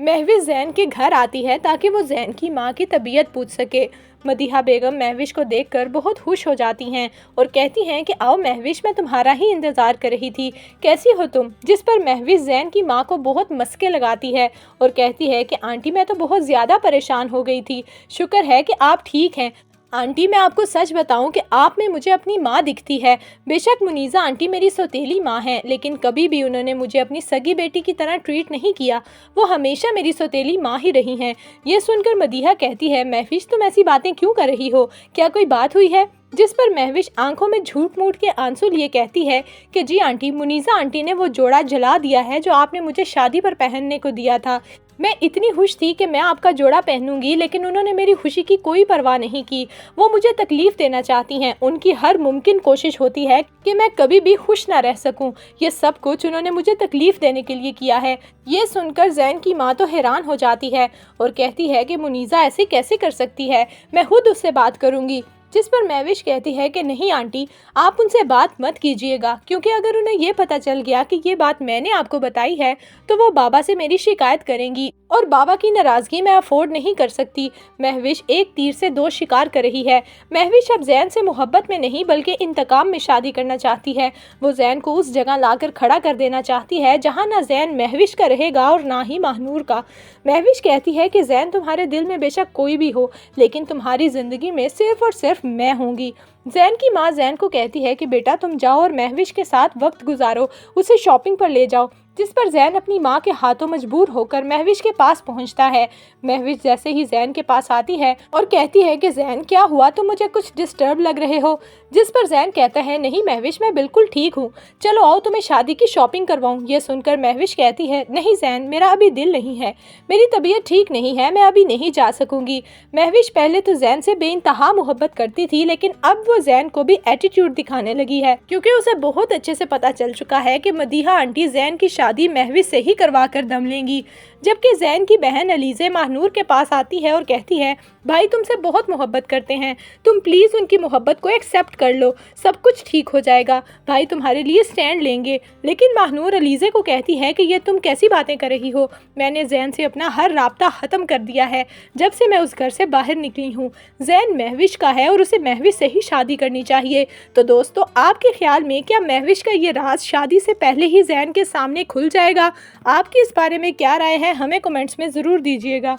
महविश ज़ैन के घर आती है ताकि वो ज़ैन की माँ की तबीयत पूछ सके। मदीहा बेगम महविश को देखकर बहुत खुश हो जाती हैं और कहती हैं कि आओ महविश, मैं तुम्हारा ही इंतज़ार कर रही थी, कैसी हो तुम। जिस पर महविश ज़ैन की माँ को बहुत मस्के लगाती है और कहती है कि आंटी, मैं तो बहुत ज़्यादा परेशान हो गई थी, शुक्र है कि आप ठीक हैं। आंटी, मैं आपको सच बताऊं कि आप में मुझे अपनी माँ दिखती है। बेशक मुनीज़ा आंटी मेरी सौतेली माँ हैं, लेकिन कभी भी उन्होंने मुझे अपनी सगी बेटी की तरह ट्रीट नहीं किया। वो हमेशा मेरी सौतेली माँ ही रही हैं। ये सुनकर मदीहा कहती है, महविश तुम ऐसी बातें क्यों कर रही हो, क्या कोई बात हुई है। जिस पर महविश आंखों में झूठ मूठ के आंसू लिए कहती है कि जी आंटी, मुनीज़ा आंटी ने वो जोड़ा जला दिया है जो आपने मुझे शादी पर पहनने को दिया था। मैं इतनी खुश थी कि मैं आपका जोड़ा पहनूंगी, लेकिन उन्होंने मेरी खुशी की कोई परवाह नहीं की। वो मुझे तकलीफ देना चाहती हैं। उनकी हर मुमकिन कोशिश होती है कि मैं कभी भी खुश ना रह सकूं। ये सब कुछ उन्होंने मुझे तकलीफ देने के लिए किया है। ये सुनकर ज़ैन की माँ तो हैरान हो जाती है और कहती है कि मुनीज़ा ऐसे कैसे कर सकती है, मैं खुद उससे बात करूंगी। जिस पर महविश कहती है कि नहीं आंटी, आप उनसे बात मत कीजिएगा, क्योंकि अगर उन्हें ये पता चल गया कि ये बात मैंने आपको बताई है तो वो बाबा से मेरी शिकायत करेंगी और बाबा की नाराज़गी मैं अफोर्ड नहीं कर सकती। महविश एक तीर से दो शिकार कर रही है। महविश अब ज़ैन से मोहब्बत में नहीं बल्कि इंतकाम में शादी करना चाहती है। वो ज़ैन को उस जगह लाकर खड़ा कर देना चाहती है जहाँ ना ज़ैन महविश का रहेगा और ना ही महानूर का। महविश कहती है कि ज़ैन तुम्हारे दिल में बेशक कोई भी हो, लेकिन तुम्हारी ज़िंदगी में सिर्फ और सिर्फ मैं होंगी। ज़ैन की माँ ज़ैन को कहती है कि बेटा तुम जाओ और महविश के साथ वक्त गुजारो, उसे शॉपिंग पर ले जाओ। जिस पर ज़ैन अपनी माँ के हाथों मजबूर होकर महविश के पास पहुँचता है। महविश जैसे ही ज़ैन के पास आती है और कहती है कि ज़ैन क्या हुआ, तुम मुझे कुछ डिस्टर्ब लग रहे हो। जिस पर ज़ैन कहता है, नहीं महविश, मैं बिल्कुल ठीक हूँ, चलो आओ तुम्हें शादी की शॉपिंग करवाऊँ। ये सुनकर महविश कहती है, नहीं ज़ैन, मेरा अभी दिल नहीं है, मेरी तबीयत ठीक नहीं है, मैं अभी नहीं जा सकूँगी। महविश पहले तो ज़ैन से बेइंतहा मोहब्बत करती थी, लेकिन अब वो ज़ैन को भी एटीट्यूड दिखाने लगी है, क्योंकि उसे बहुत अच्छे से पता चल चुका है कि मदीहा आंटी ज़ैन की शादी महविश से ही करवा कर दम लेंगी। जबकि ज़ैन की बहन अलीज़े महानूर के पास आती है और कहती है, भाई तुमसे बहुत मोहब्बत करते हैं, तुम प्लीज़ उनकी मोहब्बत को एक्सेप्ट कर लो, सब कुछ ठीक हो जाएगा, भाई तुम्हारे लिए स्टैंड लेंगे। लेकिन महानूर अलीज़े को कहती है कि ये तुम कैसी बातें कर रही हो, मैंने ज़ैन से अपना हर राब्ता ख़त्म कर दिया है जब से मैं उस घर से बाहर निकली हूँ। ज़ैन महविश का है और उसे महविश से ही शादी करनी चाहिए। तो दोस्तों, आपके ख्याल में क्या महविश का ये राज शादी से पहले ही ज़ैन के सामने खुल जाएगा? आपकी इस बारे में क्या राय है, हमें कमेंट्स में ज़रूर दीजिएगा।